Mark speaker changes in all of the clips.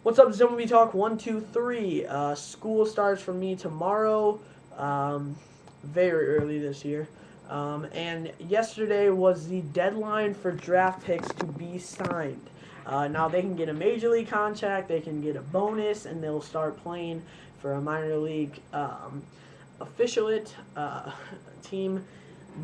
Speaker 1: What's up, Zombie Talk 123? School starts for me tomorrow, very early this year. And yesterday was the deadline for draft picks to be signed. Now they can get a major league contract, they can get a bonus, and they'll start playing for a minor league affiliate team.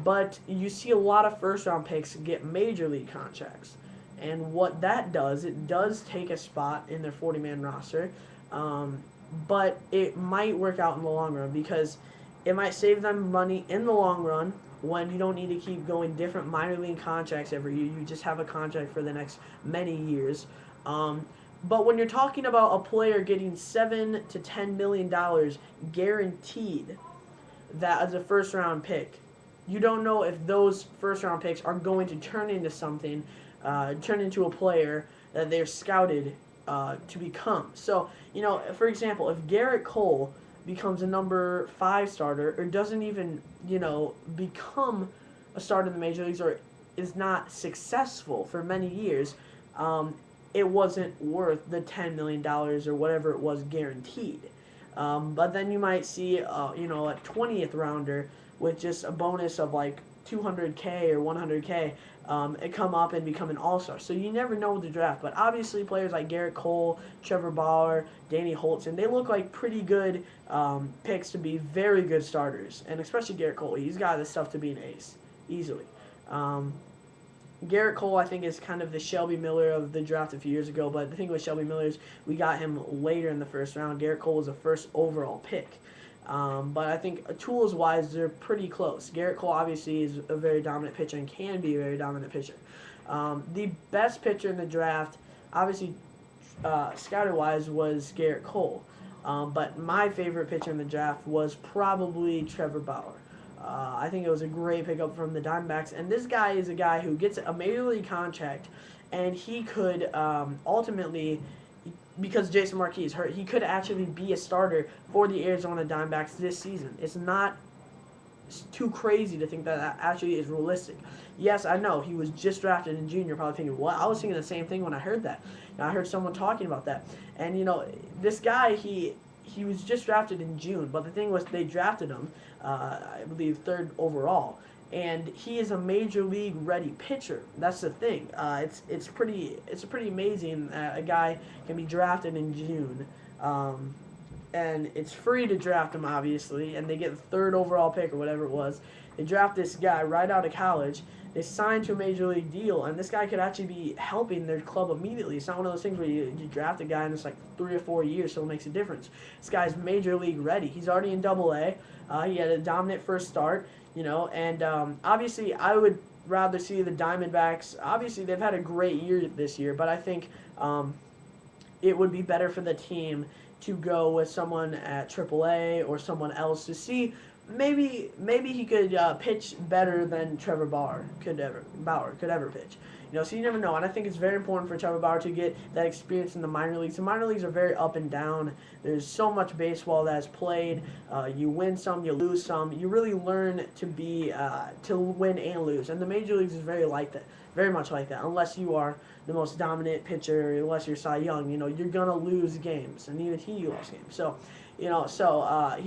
Speaker 1: But you see a lot of first round picks get major league contracts. And what that does, it does take a spot in their 40-man roster, but it might work out in the long run because it might save them money in the long run when you don't need to keep going different minor league contracts every year. You just have a contract for the next many years. But when you're talking about a player getting $7 to $10 million guaranteed, that as a first round pick, you don't know if those first round picks are going to turn into something, turn into a player that they're scouted to become. So, for example, if Garrett Cole becomes a number 5 starter or doesn't even, become a starter in the major leagues or is not successful for many years, it wasn't worth the $10 million or whatever it was guaranteed. But then you might see, a 20th rounder with just a bonus of like 200K or 100K, it come up and become an all-star. So you never know with the draft. But obviously players like Garrett Cole, Trevor Bauer, Danny Holtzen, they look like pretty good picks to be very good starters. And especially Garrett Cole, he's got the stuff to be an ace, easily. Garrett Cole, I think, is kind of the Shelby Miller of the draft a few years ago. But the thing with Shelby Miller is we got him later in the first round. Garrett Cole was a first overall pick. But I think tools-wise, they're pretty close. Garrett Cole obviously is a very dominant pitcher and can be a very dominant pitcher. The best pitcher in the draft, obviously, scouted-wise, was Garrett Cole. But my favorite pitcher in the draft was probably Trevor Bauer. I think it was a great pickup from the Diamondbacks. And this guy is a guy who gets a major league contract, and he could ultimately, because Jason Marquis is hurt, he could actually be a starter for the Arizona Diamondbacks this season. It's not too crazy to think that that actually is realistic. Yes, I know, he was just drafted in June. You're probably thinking, what? I was thinking the same thing when I heard that. I heard someone talking about that. And, this guy, he was just drafted in June, but the thing was they drafted him, I believe, 3rd overall. And he is a major league ready pitcher. That's the thing. It's pretty amazing that a guy can be drafted in June, and it's free to draft him, obviously. And they get the 3rd overall pick or whatever it was. They draft this guy right out of college. They sign to a major league deal, and this guy could actually be helping their club immediately. It's not one of those things where you draft a guy and it's like 3 or 4 years, so it makes a difference. This guy's major league ready. He's already in Double-A. He had a dominant first start. And obviously I would rather see the Diamondbacks. Obviously, they've had a great year this year, but I think it would be better for the team to go with someone at AAA or someone else to see maybe he could pitch better than Trevor Bauer could ever pitch. So you never know. And I think it's very important for Trevor Bauer to get that experience in the minor leagues. The minor leagues are very up and down. There's so much baseball that is played. You win some, you lose some. You really learn to be to win and lose. And the major leagues is very like that, very much like that. Unless you are the most dominant pitcher, unless you're Cy Young, you're gonna lose games, and even he lost games. So. He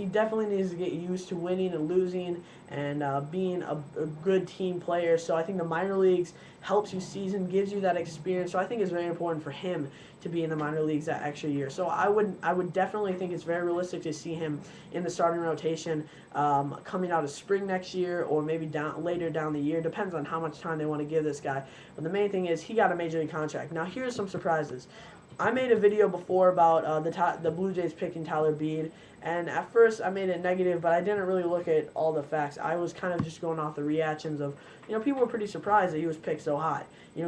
Speaker 1: definitely needs to get used to winning and losing and being a good team player. So I think the minor leagues helps you season, gives you that experience. So I think it's very important for him to be in the minor leagues that extra year. So I would definitely think it's very realistic to see him in the starting rotation coming out of spring next year or maybe later down the year. Depends on how much time they want to give this guy. But the main thing is he got a major league contract. Now here's some surprises. I made a video before about the Blue Jays picking Tyler Beede, and at first I made it negative, but I didn't really look at all the facts. I was kind of just going off the reactions of, people were pretty surprised that he was picked so high.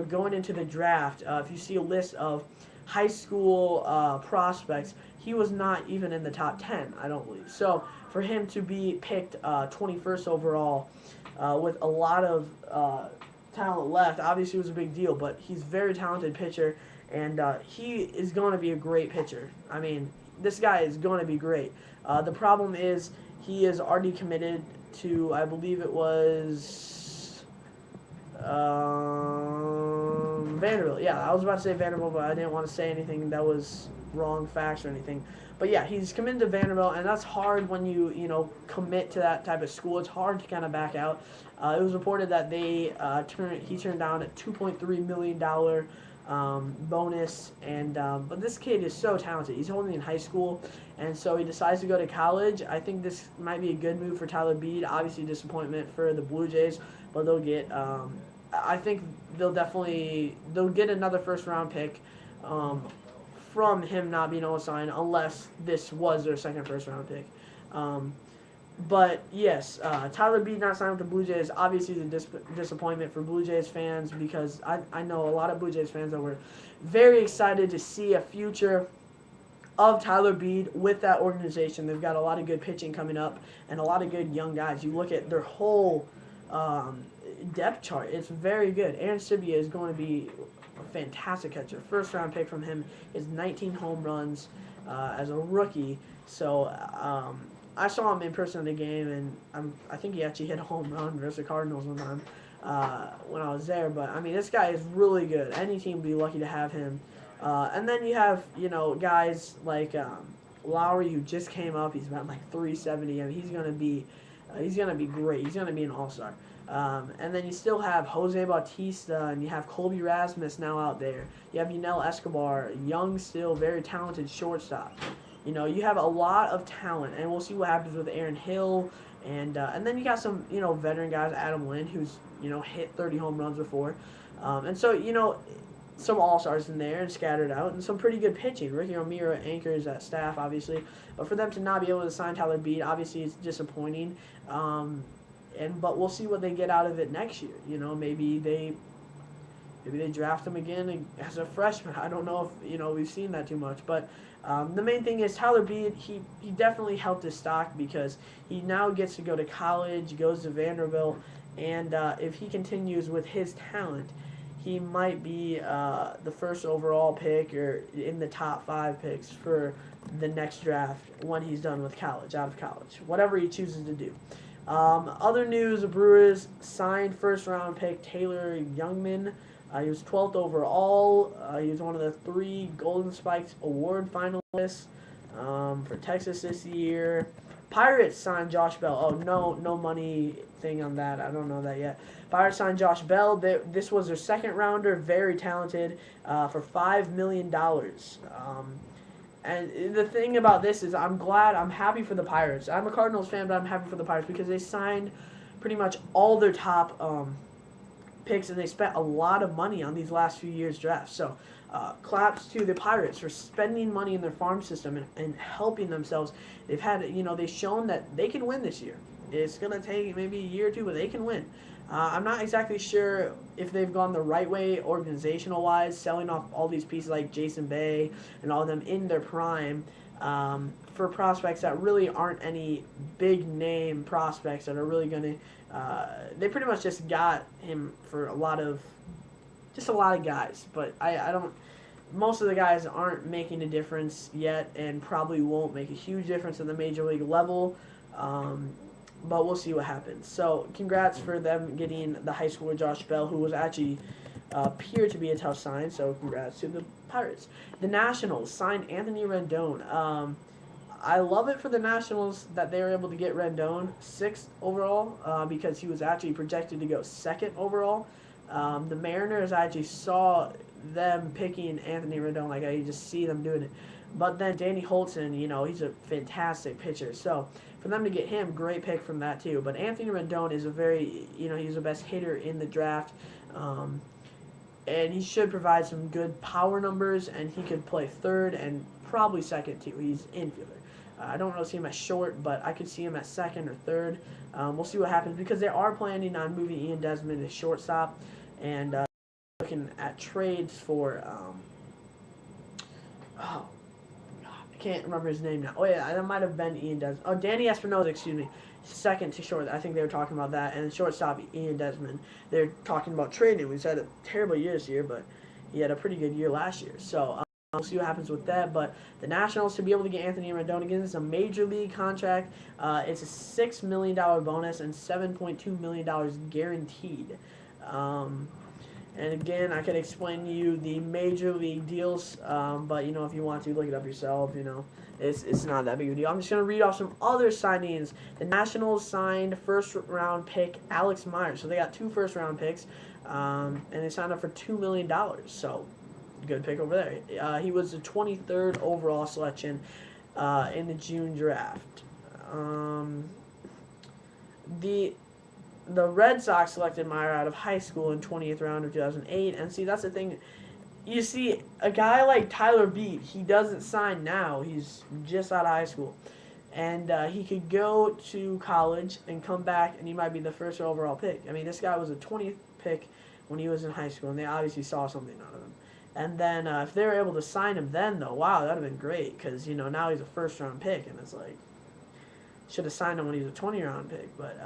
Speaker 1: Going into the draft, if you see a list of high school prospects, he was not even in the top 10, I don't believe. So for him to be picked 21st overall with a lot of talent left, obviously was a big deal, but he's a very talented pitcher. And he is going to be a great pitcher. I mean, this guy is going to be great. The problem is he is already committed to, I believe it was Vanderbilt. Yeah, I was about to say Vanderbilt, but I didn't want to say anything that was wrong facts or anything. But yeah, he's committed to Vanderbilt, and that's hard when you commit to that type of school. It's hard to kind of back out. It was reported that he turned down a $2.3 million bonus, and but this kid is so talented. He's only in high school, and so he decides to go to college. I think this might be a good move for Tyler Beede. Obviously, disappointment for the Blue Jays, but they'll get. I think they'll get another first round pick from him not being able to sign, unless this was their second first round pick. But yes, Tyler Beede not signing with the Blue Jays obviously is a disappointment for Blue Jays fans, because I know a lot of Blue Jays fans that were very excited to see a future of Tyler Beede with that organization. They've got a lot of good pitching coming up and a lot of good young guys. You look at their whole depth chart; it's very good. Aaron Sibia is going to be a fantastic catcher. First round pick from him is 19 home runs as a rookie. So. I saw him in person at the game, and I think he actually hit a home run versus the Cardinals one time when I was there. But, I mean, this guy is really good. Any team would be lucky to have him. And then you have, guys like Lowry, who just came up. He's about like 370. I mean, he's gonna be great. He's gonna be an all-star. And then you still have Jose Bautista, and you have Colby Rasmus now out there. You have Yunel Escobar, young still, very talented shortstop. You have a lot of talent, and we'll see what happens with Aaron Hill, and then you got some, veteran guys, Adam Lynn, who's, hit 30 home runs before, and so, some all-stars in there and scattered out, and some pretty good pitching. Ricky O'Meara anchors that staff, obviously, but for them to not be able to sign Tyler Beede, obviously it's disappointing, but we'll see what they get out of it next year. Maybe they draft him again as a freshman. I don't know if we've seen that too much, but the main thing is Tyler Beede. He definitely helped his stock, because he now gets to go to college, goes to Vanderbilt, and if he continues with his talent, he might be the first overall pick or in the top 5 picks for the next draft when he's done with college, out of college, whatever he chooses to do. Other news: the Brewers signed first-round pick Taylor Youngman. He was 12th overall. He was one of the 3 Golden Spikes Award finalists for Texas this year. Pirates signed Josh Bell. Oh, no money thing on that. I don't know that yet. Pirates signed Josh Bell. This was their second rounder, very talented, for $5 million. And the thing about this is I'm happy for the Pirates. I'm a Cardinals fan, but I'm happy for the Pirates because they signed pretty much all their top picks, and they spent a lot of money on these last few years' drafts. So claps to the Pirates for spending money in their farm system and helping themselves. They've shown that they can win this year. It's going to take maybe a year or two, but they can win. I'm not exactly sure if they've gone the right way organizational-wise, selling off all these pieces like Jason Bay and all of them in their prime for prospects that really aren't any big-name prospects that are really going to they pretty much just got him for a lot of guys, but I don't. Most of the guys aren't making a difference yet, and probably won't make a huge difference at the major league level. But we'll see what happens. So congrats for them getting the high schooler Josh Bell, who was actually appeared to be a tough sign. So congrats to the Pirates. The Nationals signed Anthony Rendon. I love it for the Nationals that they were able to get Rendon 6th overall because he was actually projected to go 2nd overall. The Mariners actually saw them picking Anthony Rendon, like I just see them doing it. But then Danny Holtzen, he's a fantastic pitcher. So for them to get him, great pick from that too. But Anthony Rendon is he's the best hitter in the draft. And he should provide some good power numbers, and he could play 3rd and probably 2nd too. He's infielder. I don't really see him as short, but I could see him at 2nd or 3rd. We'll see what happens because they are planning on moving Ian Desmond to shortstop, and looking at trades for I can't remember his name now. Oh yeah, that might have been Ian Desmond. Oh, Danny Espinosa, excuse me. 2nd to short. I think they were talking about that, and shortstop Ian Desmond. They're talking about trading him. He's had a terrible year this year, but he had a pretty good year last year. So we'll see what happens with that. But the Nationals, to be able to get Anthony Rendon again, it's a major league contract. It's a $6 million bonus and $7.2 million guaranteed. And again, I could explain to you the major league deals, but you know, if you want to look it up yourself, you know, it's not that big of a deal. I'm just gonna read off some other signings. The Nationals signed first round pick Alex Myers, so they got 2 first round picks, and they signed up for $2 million. So good pick over there. He was the 23rd overall selection in the June draft. The Red Sox selected Meyer out of high school in 20th round of 2008. And see, that's the thing. You see, a guy like Tyler Beat, he doesn't sign now. He's just out of high school. And he could go to college and come back, and he might be the first overall pick. I mean, this guy was a 20th pick when he was in high school, and they obviously saw something out of him. And then if they were able to sign him then, though, wow, that would have been great. Because, you know, now he's a first-round pick, and it's like, should have signed him when he was a 20-round pick. But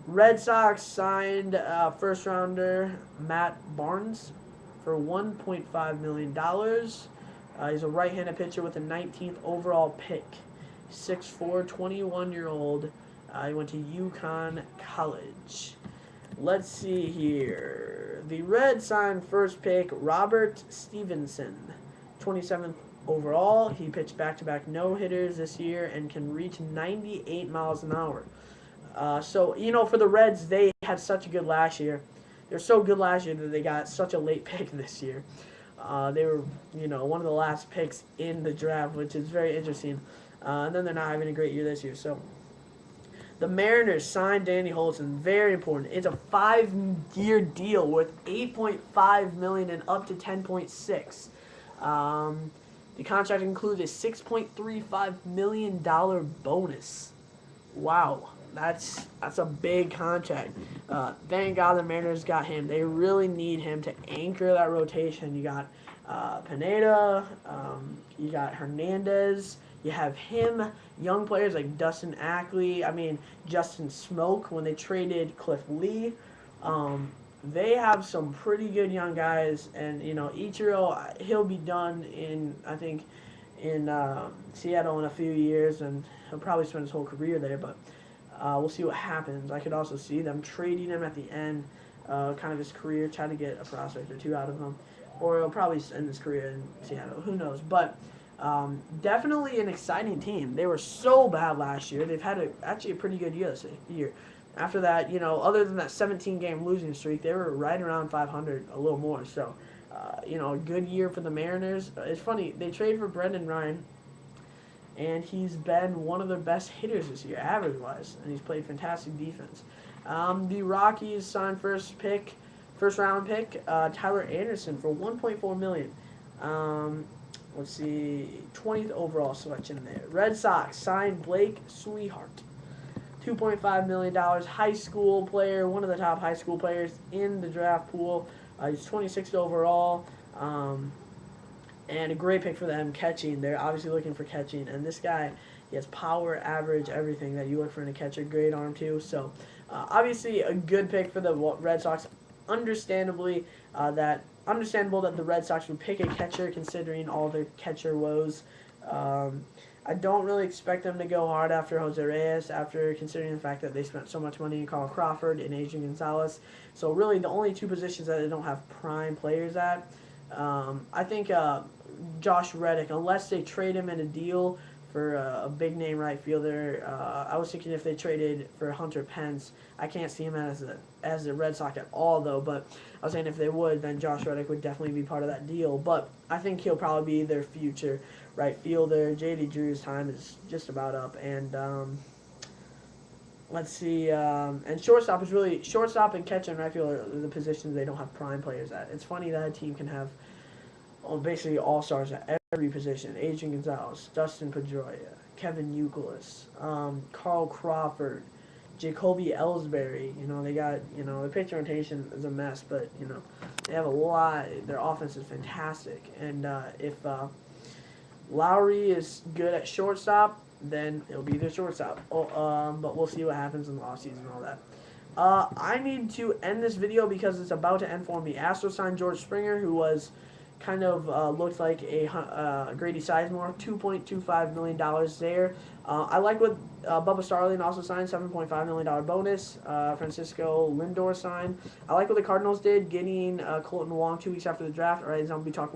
Speaker 1: Red Sox signed first rounder Matt Barnes for $1.5 million. He's a right-handed pitcher with a 19th overall pick. 6'4", 21-year-old. He went to UConn College. Let's see here. The Reds signed first pick Robert Stevenson, 27th overall. He pitched back-to-back no-hitters this year and can reach 98 miles an hour. So, you know, for the Reds, they had such a good last year. They were so good last year that they got such a late pick this year. They were, you know, one of the last picks in the draft, which is very interesting. And then they're not having a great year this year. So, the Mariners signed Danny Holson. Very important. It's a 5-year deal worth $8.5 million and up to $10.6. The contract includes a $6.35 million bonus. Wow. That's a big contract. Thank God the Mariners got him. They really need him to anchor that rotation. You got Pineda, you got Hernandez, you have him, young players like Dustin Ackley, Justin Smoke when they traded Cliff Lee. They have some pretty good young guys, and you know, Ichiro, he'll be done in Seattle in a few years, and he'll probably spend his whole career there, but we'll see what happens. I could also see them trading him at the end, kind of his career, try to get a prospect or two out of him, or he'll probably end his career in Seattle. Who knows? But definitely an exciting team. They were so bad last year. They've had actually a pretty good year this year. After that, you know, other than that 17-game losing streak, they were right around 500, a little more. So, you know, a good year for the Mariners. It's funny, they traded for Brendan Ryan, and he's been one of their best hitters this year, average-wise, and he's played fantastic defense. The Rockies signed first-round pick, Tyler Anderson for $1.4 million. Let's see, 20th overall selection there. Red Sox signed Blake Swihart, $2.5 million, high school player, one of the top high school players in the draft pool. He's 26th overall. And a great pick for them catching. They're obviously looking for catching. And this guy, he has power, average, everything that you look for in a catcher. Great arm, too. So, obviously, a good pick for the Red Sox. Understandable that the Red Sox would pick a catcher considering all their catcher woes. I don't really expect them to go hard after Jose Reyes, after considering the fact that they spent so much money in Carl Crawford and Adrian Gonzalez. So, really, the only two positions that they don't have prime players at. I think Josh Reddick, unless they trade him in a deal for a big-name right fielder. I was thinking if they traded for Hunter Pence. I can't see him as a Red Sox at all, though. But I was saying if they would, then Josh Reddick would definitely be part of that deal. But I think he'll probably be their future right fielder. J.D. Drew's time is just about up. And let's see. And shortstop and catcher and right fielder are the positions they don't have prime players at. It's funny that a team can have basically all-stars at every position. Adrian Gonzalez, Dustin Pedroia, Kevin Youkilis, Carl Crawford, Jacoby Ellsbury. You know, they got, you know, the pitch rotation is a mess, but, you know, they have a lot. Their offense is fantastic. And if Lowry is good at shortstop, then it'll be their shortstop. But we'll see what happens in the offseason and all that. I need to end this video because it's about to end for me. Astros signed George Springer, who was, kind of looks like a Grady Sizemore, $2.25 million there. I like what Bubba Starling also signed, $7.5 million bonus. Francisco Lindor signed. I like what the Cardinals did, getting Colton Wong 2 weeks after the draft. All right, I'm going to be talking